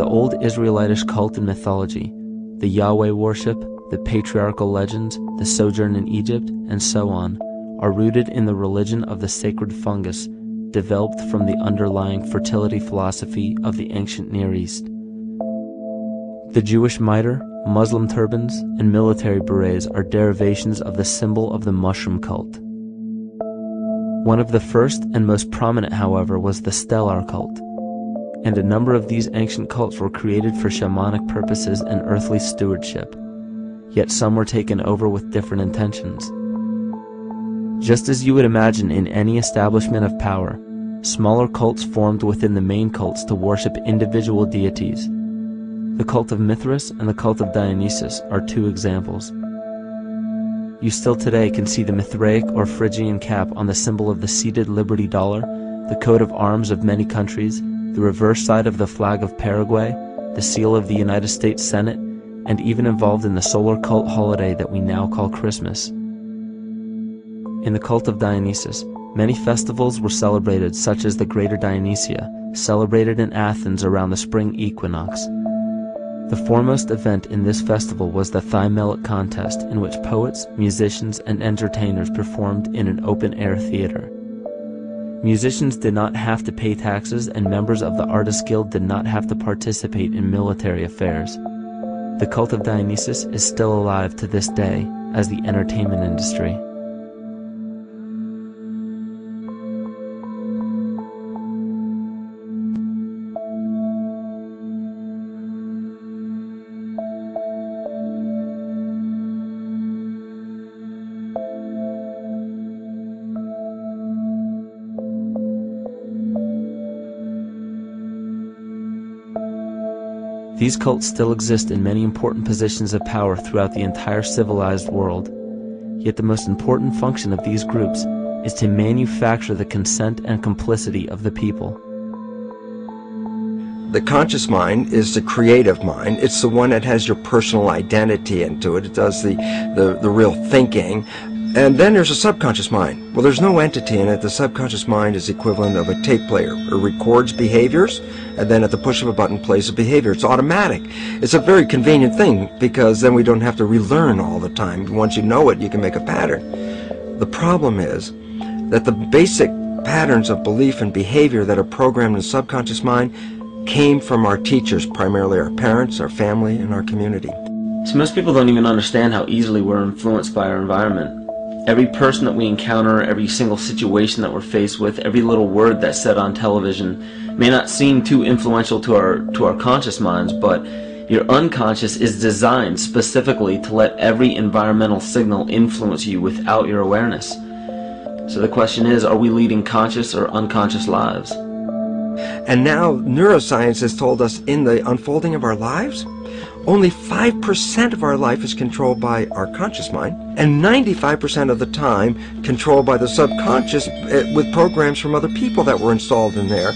The old Israelitish cult and mythology, the Yahweh worship, the patriarchal legends, the sojourn in Egypt, and so on, are rooted in the religion of the sacred fungus, developed from the underlying fertility philosophy of the ancient Near East. The Jewish mitre, Muslim turbans, and military berets are derivations of the symbol of the mushroom cult. One of the first and most prominent, however, was the stellar cult, and a number of these ancient cults were created for shamanic purposes and earthly stewardship, yet some were taken over with different intentions. Just as you would imagine in any establishment of power, smaller cults formed within the main cults to worship individual deities. The cult of Mithras and the cult of Dionysus are two examples. You still today can see the Mithraic or Phrygian cap on the symbol of the seated Liberty Dollar, the coat of arms of many countries, the reverse side of the flag of Paraguay, the seal of the United States Senate, and even involved in the solar cult holiday that we now call Christmas. In the cult of Dionysus, many festivals were celebrated, such as the Greater Dionysia, celebrated in Athens around the spring equinox. The foremost event in this festival was the Thymelic contest, in which poets, musicians, and entertainers performed in an open-air theater. Musicians did not have to pay taxes, and members of the Artists Guild did not have to participate in military affairs. The cult of Dionysus is still alive to this day as the entertainment industry. These cults still exist in many important positions of power throughout the entire civilized world. Yet the most important function of these groups is to manufacture the consent and complicity of the people. The conscious mind is the creative mind. It's the one that has your personal identity into it. It does the real thinking. And then there's a subconscious mind. Well, there's no entity in it. The subconscious mind is the equivalent of a tape player. It records behaviors, and then at the push of a button plays a behavior. It's automatic. It's a very convenient thing, because then we don't have to relearn all the time. Once you know it, you can make a pattern. The problem is that the basic patterns of belief and behavior that are programmed in the subconscious mind came from our teachers, primarily our parents, our family, and our community. So most people don't even understand how easily we're influenced by our environment. Every person that we encounter, every single situation that we're faced with, every little word that's said on television may not seem too influential to our conscious minds, but your unconscious is designed specifically to let every environmental signal influence you without your awareness. So the question is, are we leading conscious or unconscious lives? And now neuroscience has told us in the unfolding of our lives, only 5% of our life is controlled by our conscious mind, and 95% of the time controlled by the subconscious with programs from other people that were installed in there.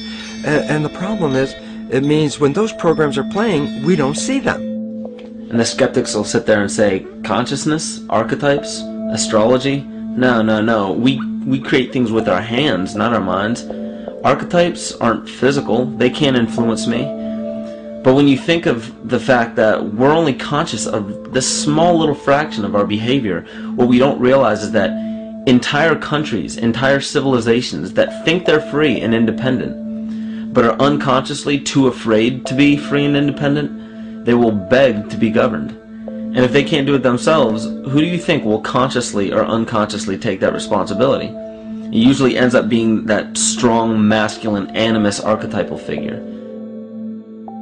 And the problem is, it means when those programs are playing, we don't see them. And the skeptics will sit there and say, consciousness, archetypes, astrology? No. We create things with our hands, not our minds. Archetypes aren't physical. They can't influence me. But when you think of the fact that we're only conscious of this small little fraction of our behavior, what we don't realize is that entire countries, entire civilizations that think they're free and independent, but are unconsciously too afraid to be free and independent, they will beg to be governed. And if they can't do it themselves, who do you think will consciously or unconsciously take that responsibility? It usually ends up being that strong, masculine, animus archetypal figure.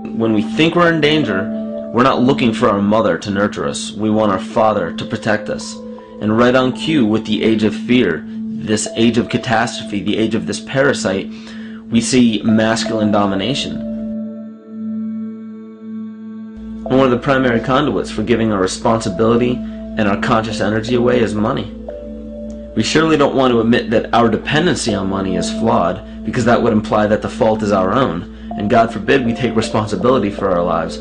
When we think we're in danger, we're not looking for our mother to nurture us. We want our father to protect us. And right on cue with the age of fear, this age of catastrophe, the age of this parasite, we see masculine domination. And one of the primary conduits for giving our responsibility and our conscious energy away is money. We surely don't want to admit that our dependency on money is flawed, because that would imply that the fault is our own. And God forbid we take responsibility for our lives,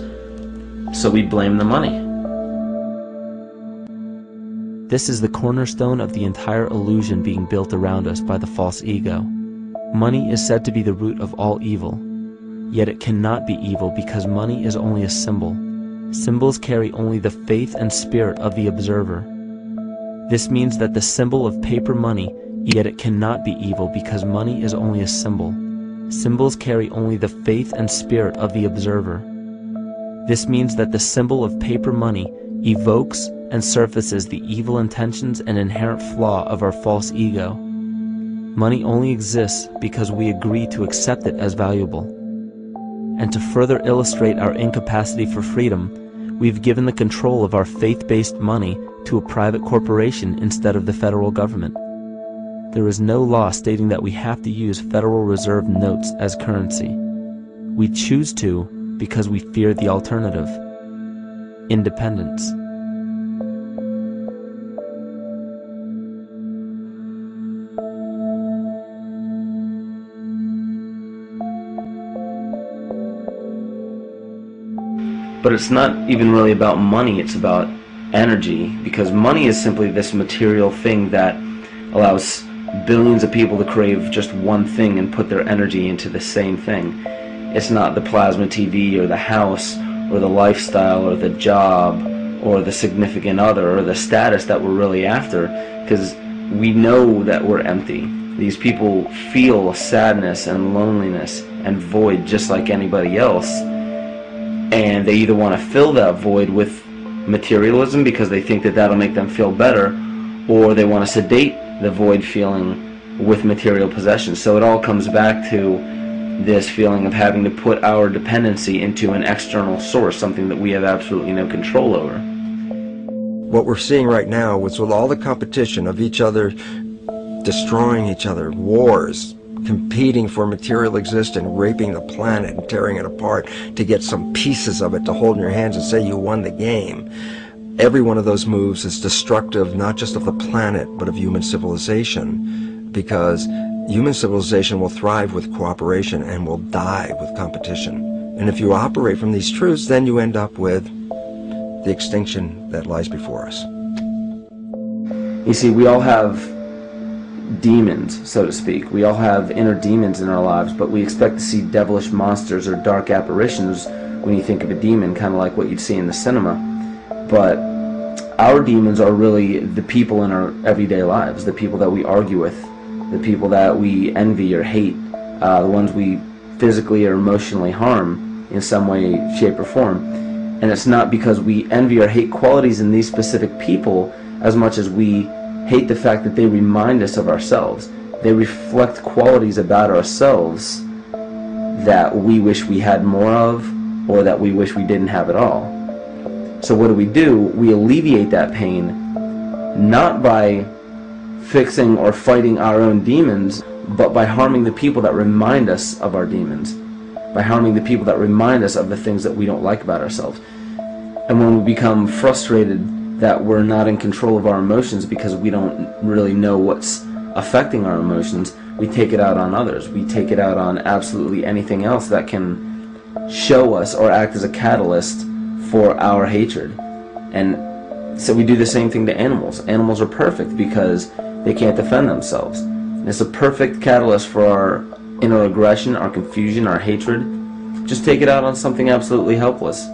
so we blame the money. This is the cornerstone of the entire illusion being built around us by the false ego. Money is said to be the root of all evil. yet it cannot be evil because money is only a symbol. Symbols carry only the faith and spirit of the observer. This means that the symbol of paper money, yet it cannot be evil because money is only a symbol. Symbols carry only the faith and spirit of the observer. This means that the symbol of paper money evokes and surfaces the evil intentions and inherent flaw of our false ego. Money only exists because we agree to accept it as valuable. And to further illustrate our incapacity for freedom, we've given the control of our faith-based money to a private corporation instead of the federal government. There is no law stating that we have to use Federal Reserve notes as currency. We choose to because we fear the alternative: independence. But it's not even really about money, it's about energy, because money is simply this material thing that allows billions of people to crave just one thing and put their energy into the same thing. It's not the plasma TV or the house or the lifestyle or the job or the significant other or the status that we're really after, because we know that we're empty. These people feel sadness and loneliness and void just like anybody else. And they either want to fill that void with materialism because they think that that'll make them feel better, or they want to sedate the void feeling with material possessions. So it all comes back to this feeling of having to put our dependency into an external source, something that we have absolutely no control over. What we're seeing right now is with all the competition of each other destroying each other, wars, competing for material existence, raping the planet and tearing it apart to get some pieces of it to hold in your hands and say you won the game. Every one of those moves is destructive not just of the planet but of human civilization, because human civilization will thrive with cooperation and will die with competition. And if you operate from these truths, then you end up with the extinction that lies before us. You see, we all have demons, so to speak. We all have inner demons in our lives, but we expect to see devilish monsters or dark apparitions when you think of a demon, kind of like what you'd see in the cinema. But our demons are really the people in our everyday lives, the people that we argue with, the people that we envy or hate, the ones we physically or emotionally harm in some way, shape, or form. And it's not because we envy or hate qualities in these specific people as much as we hate the fact that they remind us of ourselves. They reflect qualities about ourselves that we wish we had more of, or that we wish we didn't have at all. So what do? We alleviate that pain not by fixing or fighting our own demons, but by harming the people that remind us of our demons, by harming the people that remind us of the things that we don't like about ourselves. And when we become frustrated that we're not in control of our emotions because we don't really know what's affecting our emotions, we take it out on others. We take it out on absolutely anything else that can show us or act as a catalyst for our hatred. And so we do the same thing to animals. Animals are perfect because they can't defend themselves. And it's a perfect catalyst for our inner aggression, our confusion, our hatred. Just take it out on something absolutely helpless.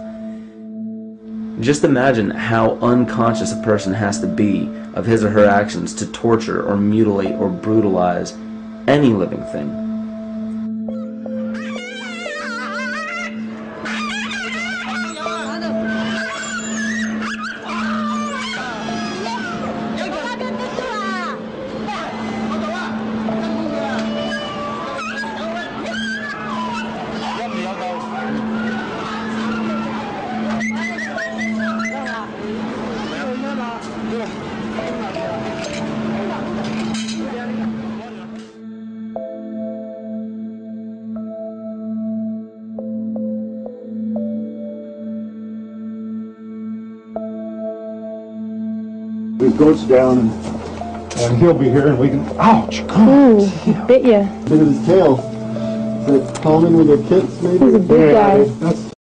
Just imagine how unconscious a person has to be of his or her actions to torture or mutilate or brutalize any living thing. His goat's down, and he'll be here, and we can. Ouch! Ooh, he bit you. Bit of his tail. Is it calming with your kids, maybe? He's a big guy. That's